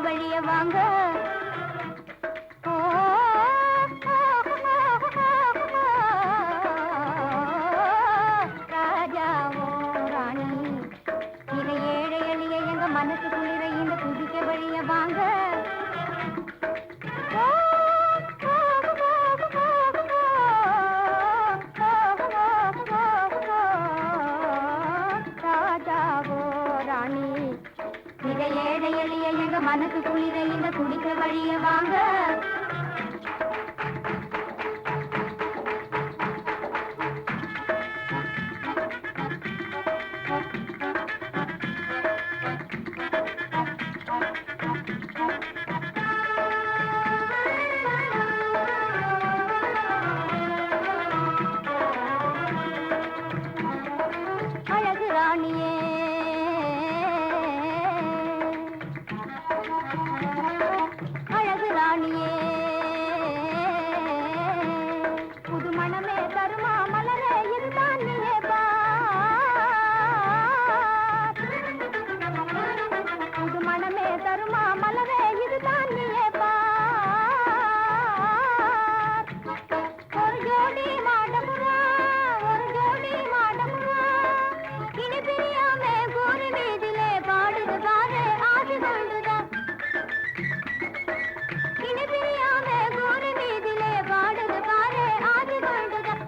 வழிய வாங்க. ராஜாவோ ராணி இதை ஏழை எளிய எங்க மனசு குளிர இந்த குடிக்க வழிய வாங்க. ராஜாவோ ராணி இதை ஏழை எளிய எங்க மனசு குளிர இந்த குடிக்க வழிய வாங்க. அழகு ராணியே அழகு ராணியே புது மனமே தருமா மலரே இதுதான் நீயே பார். புது மனமே தருமா மலரே இதுதான் நீயே பார். ஒரு ஜோடி மாடமுறா ஒரு ஜோடி மாடமுறா இனி பிரியாமே கூறி வீதிலே பாடுது பாரு ஆசை கொண்டுதான். இனி பிரியாமே கூறி வீதிலே பாடுது பாரு ஆசை கொண்டுதான்.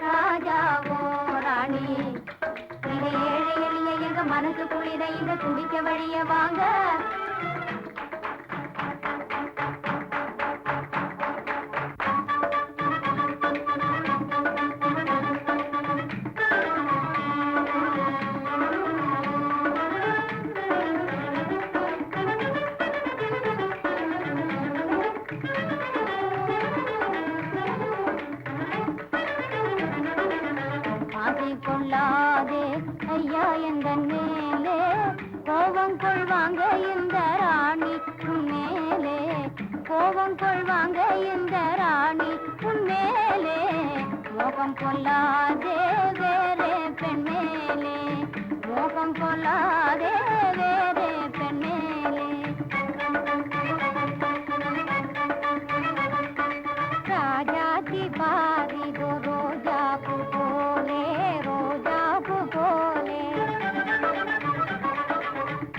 ராஜாவோ ராணி இதை ஏழை எளிய எங்க மனசு குளிர இந்த குடிக்க வழிய வாங்க. ஆசை கொள்ளாதே ஐயா எந்த மேலே கோபம் கொள்வாங்க இந்த ராணி உன்மேலே. கோபம் கொள்வாங்க இந்த ராணி உன்மேலே. மோகம் கொள்ளாதே வேறே பெண் மேலே. மோகம் கொள்ளாதே வேறே பெண் மேலே. ராஜாதி பாரிதோ ரோஜா பூ போலே ரோஜா பூ போலே.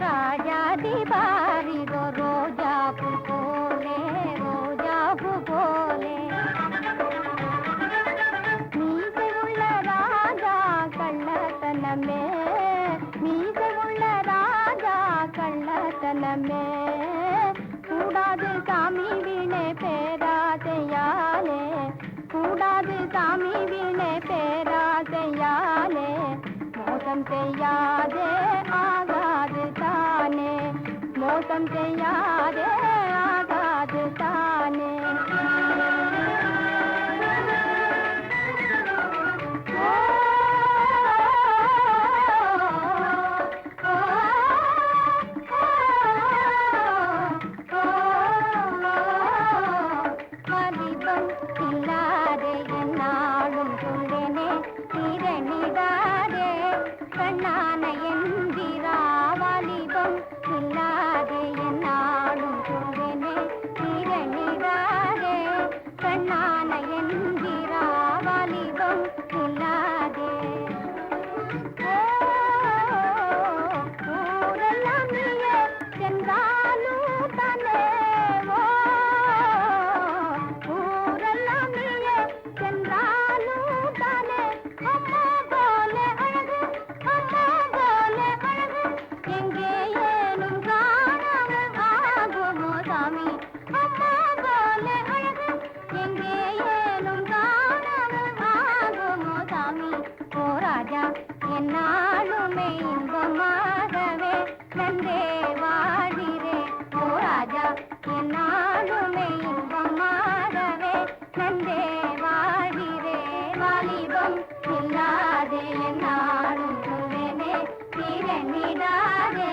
ராஜாதி பாரிதோ ரோஜா பூ போலே ரோஜா பூ போலே. மீசை உள்ள ராஜா கள்ளத்தனமே மீசை உள்ள ராஜா கள்ளத்தனமே. கூடாது சாமி வீணே பேராசையாலே கூடாது சாமி வீணே பேராசையாலே. மோசம் செய்யாதே ஆகாது தானே மோசம் செய்யாதே ஆகாது தானே. மதிப்பம் இல்லாதே என்னாலும் சொல்லேனே திரணிடாதே கண்ணான என்கிறா. வாலிபம் இல்லாதே என்னாலும் சொல்லேனே திரணிடாதே கண்ணான என்கிறா. வாலிபம் இல்லாதே. ஊரெல்லாம் நீயே சென்றாலும் தானே ஊரெல்லாம் நீயே சென்றாலும் தானே. அம்மா போலே அழகு அம்மா போலே அழகு எங்கே ஏனும் காணாமல் ஆகுமோ சாமி. அம்மா போலே அழகு எங்கே ஏனும் காணாமல் ஆகுமோ சாமி. ஓ ராஜா என்னாலுமே இன்பமாகவே நன்றே வாழிரே. ஓ ராஜா என்னாலுமே இன்பமாகவே நன்றே வாழிரே. வாலிபம் இல்லாதே என்னாலும் சொல்வேனே திரணிடாதே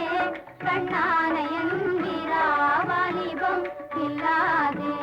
கண்ணான என்கிறா. வாலிபம் இல்லாதே.